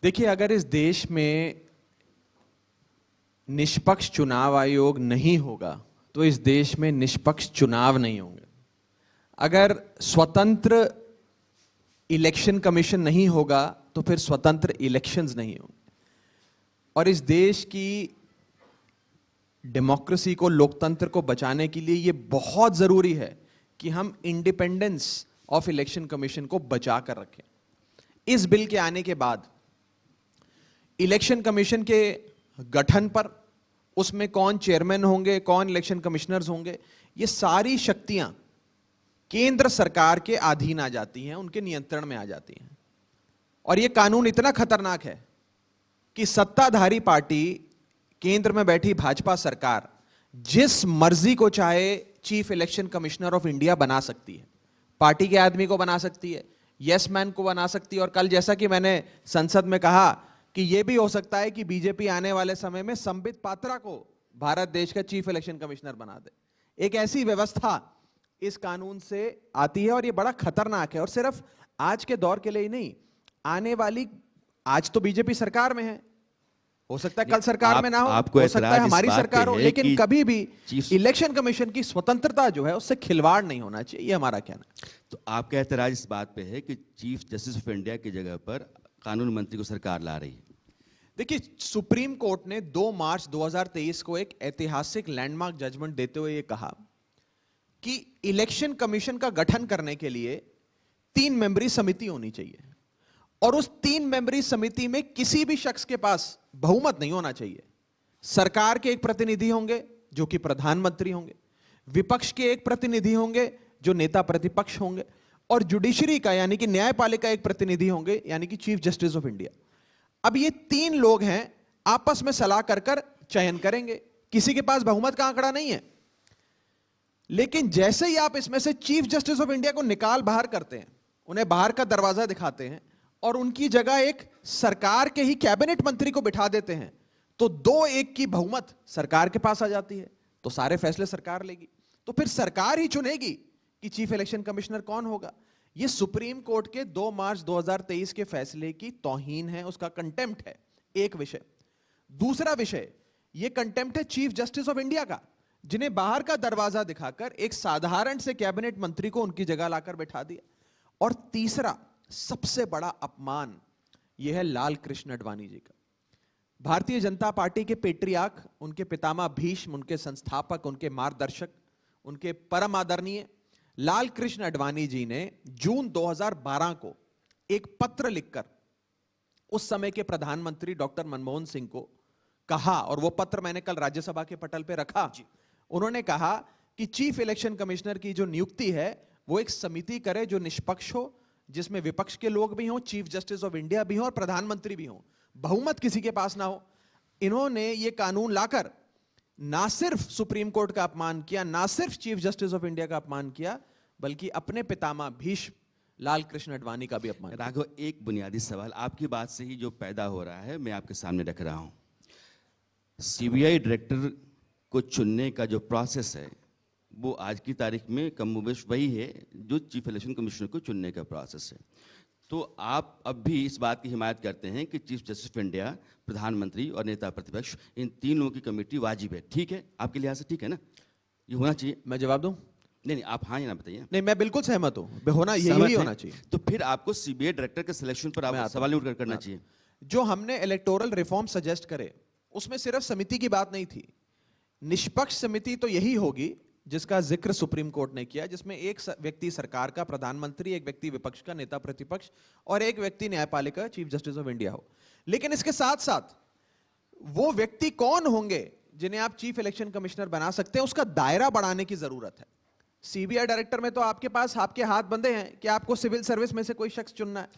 देखिए, अगर इस देश में निष्पक्ष चुनाव आयोग नहीं होगा तो इस देश में निष्पक्ष चुनाव नहीं होंगे। अगर स्वतंत्र इलेक्शन कमीशन नहीं होगा तो फिर स्वतंत्र इलेक्शंस नहीं होंगे। और इस देश की डेमोक्रेसी को, लोकतंत्र को बचाने के लिए ये बहुत जरूरी है कि हम इंडिपेंडेंस ऑफ इलेक्शन कमीशन को बचा कर रखें। इस बिल के आने के बाद इलेक्शन कमीशन के गठन पर, उसमें कौन चेयरमैन होंगे, कौन इलेक्शन कमिश्नर्स होंगे, ये सारी शक्तियां केंद्र सरकार के अधीन आ जाती हैं, उनके नियंत्रण में आ जाती हैं। और यह कानून इतना खतरनाक है कि सत्ताधारी पार्टी, केंद्र में बैठी भाजपा सरकार, जिस मर्जी को चाहे chief election commissioner of India बना सकती है। पार्टी के आदमी को बना सकती है, यस मैन को बना सकती है। और कल जैसा कि मैंने संसद में कहा कि यह भी हो सकता है कि बीजेपी आने वाले समय में संबित पात्रा को भारत देश का चीफ इलेक्शन कमिश्नर बना दे। एक ऐसी व्यवस्था इस कानून से आती है और यह बड़ा खतरनाक है। और सिर्फ आज के दौर के लिए ही नहीं, आने वाली, आज तो बीजेपी सरकार में है, हो सकता है कल सरकार में ना हो सकता है हमारी सरकार हो, लेकिन कभी भी इलेक्शन कमीशन की स्वतंत्रता जो है उससे खिलवाड़ नहीं होना चाहिए, ये हमारा कहना है। तो आपका एतराज इस बात पे है कि चीफ जस्टिस ऑफ इंडिया की जगह पर कानून मंत्री को सरकार ला रही है। देखिए, सुप्रीम कोर्ट ने 2 मार्च 2023 को एक ऐतिहासिक लैंडमार्क जजमेंट देते हुए यह कहा कि इलेक्शन कमीशन का गठन करने के लिए 3 मेंबरी समिति होनी चाहिए और उस 3 मेंबरी समिति में किसी भी शख्स के पास बहुमत नहीं होना चाहिए। सरकार के एक प्रतिनिधि होंगे जो कि प्रधानमंत्री होंगे, विपक्ष के एक प्रतिनिधि होंगे जो नेता प्रतिपक्ष होंगे, और जुडिशरी का यानी कि न्यायपालिका एक प्रतिनिधि होंगे यानी कि चीफ जस्टिस ऑफ इंडिया। अब ये 3 लोग हैं, आपस में सलाह कर चयन करेंगे, किसी के पास बहुमत का आंकड़ा नहीं है। लेकिन जैसे ही आप इसमें से चीफ जस्टिस ऑफ इंडिया को निकाल बाहर करते हैं, उन्हें बाहर का दरवाजा दिखाते हैं और उनकी जगह एक सरकार के ही कैबिनेट मंत्री को बिठा देते हैं, तो 2-1 की बहुमत सरकार के पास आ जाती है, तो सारे फैसले सरकार लेगी। तो फिर सरकार ही चुनेगी कि चीफ इलेक्शन कमिश्नर कौन होगा। यह सुप्रीम कोर्ट के 2 मार्च 2023 के फैसले की तौहीन है, उसका कंटेम्प्ट है, एक विषय। दूसरा विषय, यह कंटेम्प्ट है चीफ जस्टिस ऑफ इंडिया का, जिन्हें बाहर का दरवाजा दिखाकर एक साधारण से कैबिनेट मंत्री को उनकी जगह लाकर बैठा दिया। और तीसरा सबसे बड़ा अपमान यह है लाल कृष्ण आडवाणी जी का। भारतीय जनता पार्टी के पेट्रियार्क, उनके पितामह भीष्म, उनके संस्थापक, उनके मार्गदर्शक, उनके परम आदरणीय लाल कृष्ण आडवाणी जी ने जून 2012 को एक पत्र लिखकर उस समय के प्रधानमंत्री डॉक्टर मनमोहन सिंह को कहा, और वो पत्र मैंने कल राज्यसभा के पटल पे रखा। उन्होंने कहा कि चीफ इलेक्शन कमिश्नर की जो नियुक्ति है वो एक समिति करे जो निष्पक्ष हो, जिसमें विपक्ष के लोग भी हों, चीफ जस्टिस ऑफ इंडिया भी हों और प्रधानमंत्री भी हों, बहुमत किसी के पास ना हो। इन्होंने ये कानून लाकर ना सिर्फ सुप्रीम कोर्ट का अपमान किया, ना सिर्फ चीफ जस्टिस ऑफ इंडिया का अपमान किया, बल्कि अपने पितामह भीष्म लाल कृष्ण आडवाणी का भी अपमान। राघव, एक बुनियादी सवाल आपकी बात से ही जो पैदा हो रहा है मैं आपके सामने रख रहा हूं। सीबीआई डायरेक्टर को चुनने का जो प्रोसेस है वो आज की तारीख में कमोबेश वही है जो चीफ इलेक्शन कमिश्नर को चुनने का प्रोसेस है। तो आप अब भी इस बात की हिमायत करते हैं कि चीफ जस्टिस ऑफ इंडिया, प्रधानमंत्री और नेता प्रतिपक्ष, इन 3 लोगों की कमेटी वाजिब है, ठीक है? आपके लिहाज से ठीक है ना? ये होना चाहिए? मैं जवाब दूं? नहीं, आप हाँ या ना बताइए। नहीं, मैं बिल्कुल सहमत हूं, होना यही होना चाहिए। तो फिर आपको सीबीआई डायरेक्टर के सिलेक्शन पर आप सवाल नहीं करना चाहिए। जो हमने इलेक्टोरल रिफॉर्म सजेस्ट करे उसमें सिर्फ समिति की बात नहीं थी। निष्पक्ष समिति तो यही होगी जिसका जिक्र सुप्रीम कोर्ट ने किया, जिसमें एक व्यक्ति सरकार का, प्रधानमंत्री, एक व्यक्ति विपक्ष का, नेता प्रतिपक्ष, और एक व्यक्ति न्यायपालिका, चीफ जस्टिस ऑफ इंडिया हो। लेकिन इसके साथ साथ वो व्यक्ति कौन होंगे जिन्हें आप चीफ इलेक्शन कमिश्नर बना सकते हैं, उसका दायरा बढ़ाने की जरूरत है। सीबीआई डायरेक्टर में तो आपके पास आपके हाथ बंधे हैं कि आपको सिविल सर्विस में से कोई शख्स चुनना है।